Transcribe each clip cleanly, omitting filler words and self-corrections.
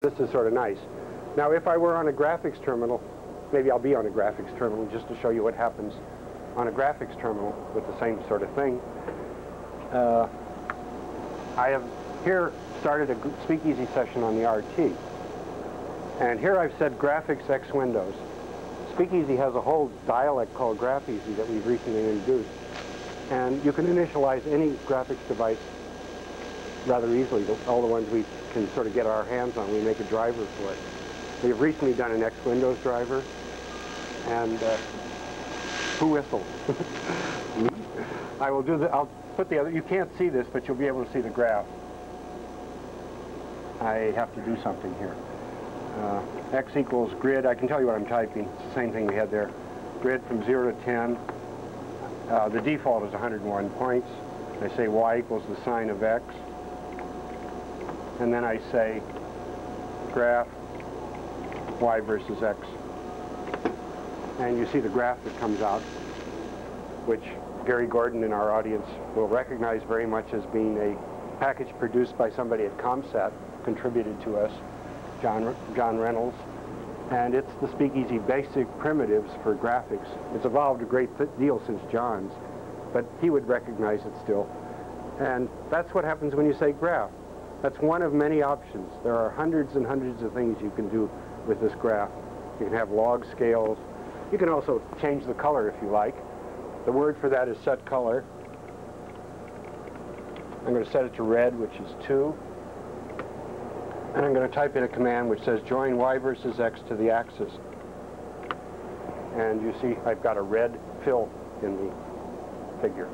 This is sort of nice. Now, if I were on a graphics terminal, maybe I'll be on a graphics terminal just to show you what happens on a graphics terminal with the same sort of thing. I have here started a Speakeasy session on the RT. And here I've said graphics X Windows. Speakeasy has a whole dialect called Grapheasy that we've recently introduced. And you can initialize any graphics device rather easily. All the ones we can sort of get our hands on, we make a driver for it. We have recently done an X Windows driver. And who whistled? I will do the, I'll put the other, you can't see this, but you'll be able to see the graph. I have to do something here. X equals grid. I can tell you what I'm typing. It's the same thing we had there. Grid from 0 to 10. The default is 101 points. I say Y equals the sine of X. And then I say graph Y versus X. And you see the graph that comes out, which Gary Gordon in our audience will recognize very much as being a package produced by somebody at ComSat, contributed to us, John Reynolds. And it's the Speakeasy basic primitives for graphics. It's evolved a great deal since John's, but he would recognize it still. And that's what happens when you say graph. That's one of many options. There are hundreds and hundreds of things you can do with this graph. You can have log scales. You can also change the color if you like. The word for that is set color. I'm going to set it to red, which is 2. And I'm going to type in a command which says join Y versus X to the axis. And you see I've got a red fill in the figure.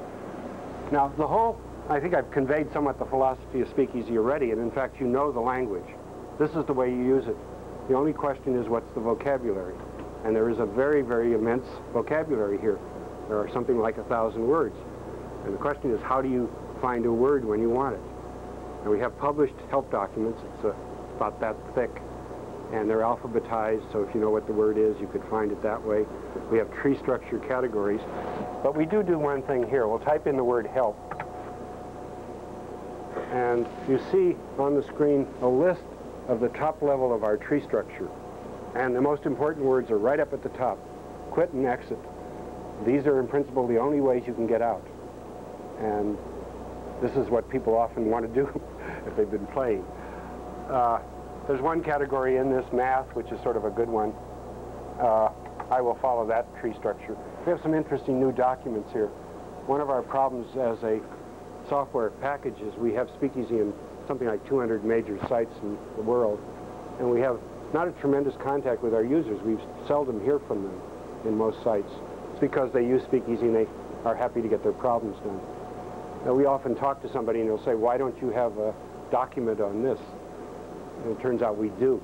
Now the whole, I think I've conveyed somewhat the philosophy of Speakeasy already, and in fact you know the language. This is the way you use it. The only question is what's the vocabulary. And there is a very, very immense vocabulary here. There are something like 1,000 words. And the question is, how do you find a word when you want it? And we have published help documents. It's about that thick. And they're alphabetized, so if you know what the word is, you could find it that way. We have tree structure categories. But we do one thing here. We'll type in the word help. And you see on the screen a list of the top level of our tree structure. And the most important words are right up at the top. Quit and exit. These are in principle the only ways you can get out. And this is what people often want to do if they've been playing. There's one category in this, math, which is sort of a good one. I will follow that tree structure. We have some interesting new documents here. One of our problems as a software package is we have Speakeasy in something like 200 major sites in the world, and we have not a tremendous contact with our users. We seldom hear from them in most sites. It's because they use Speakeasy and they are happy to get their problems done. Now, we often talk to somebody and they'll say, why don't you have a document on this? And it turns out we do.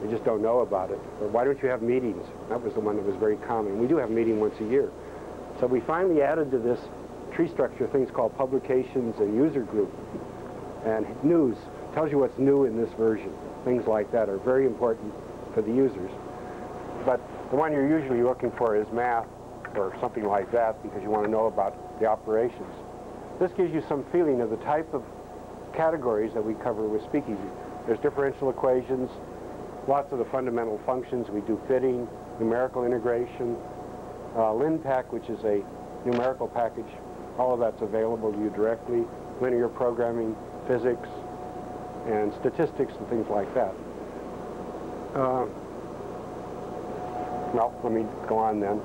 They just don't know about it. Or why don't you have meetings? That was the one that was very common. We do have a meeting once a year. So we finally added to this tree structure things called publications and user group. And news tells you what's new in this version. Things like that are very important for the users. But the one you're usually looking for is math or something like that because you want to know about the operations. This gives you some feeling of the type of categories that we cover with Speakeasy. There's differential equations, lots of the fundamental functions. We do fitting, numerical integration, LinPack, which is a numerical package. All of that's available to you directly. Linear programming, physics, and statistics and things like that. Well, let me go on then.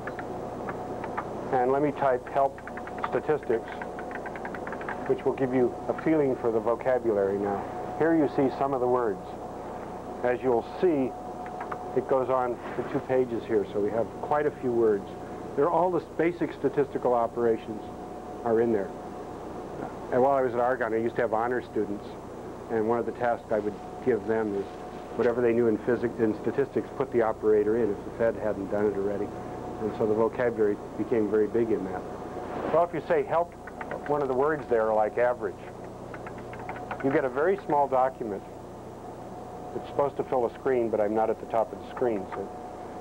And let me type help statistics, which will give you a feeling for the vocabulary now. Here you see some of the words. As you'll see, it goes on for 2 pages here, so we have quite a few words. They're all the basic statistical operations are in there. And while I was at Argonne, I used to have honor students, and one of the tasks I would give them is whatever they knew in physics and statistics, put the operator in if the Fed hadn't done it already. And so the vocabulary became very big in that. Well, if you say help, one of the words there are like average. You get a very small document. It's supposed to fill a screen, but I'm not at the top of the screen, so,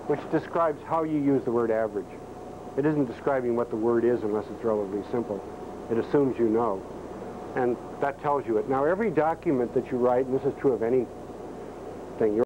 which describes how you use the word average. It isn't describing what the word is unless it's relatively simple. It assumes you know. And that tells you it. Now, every document that you write, and this is true of any thing.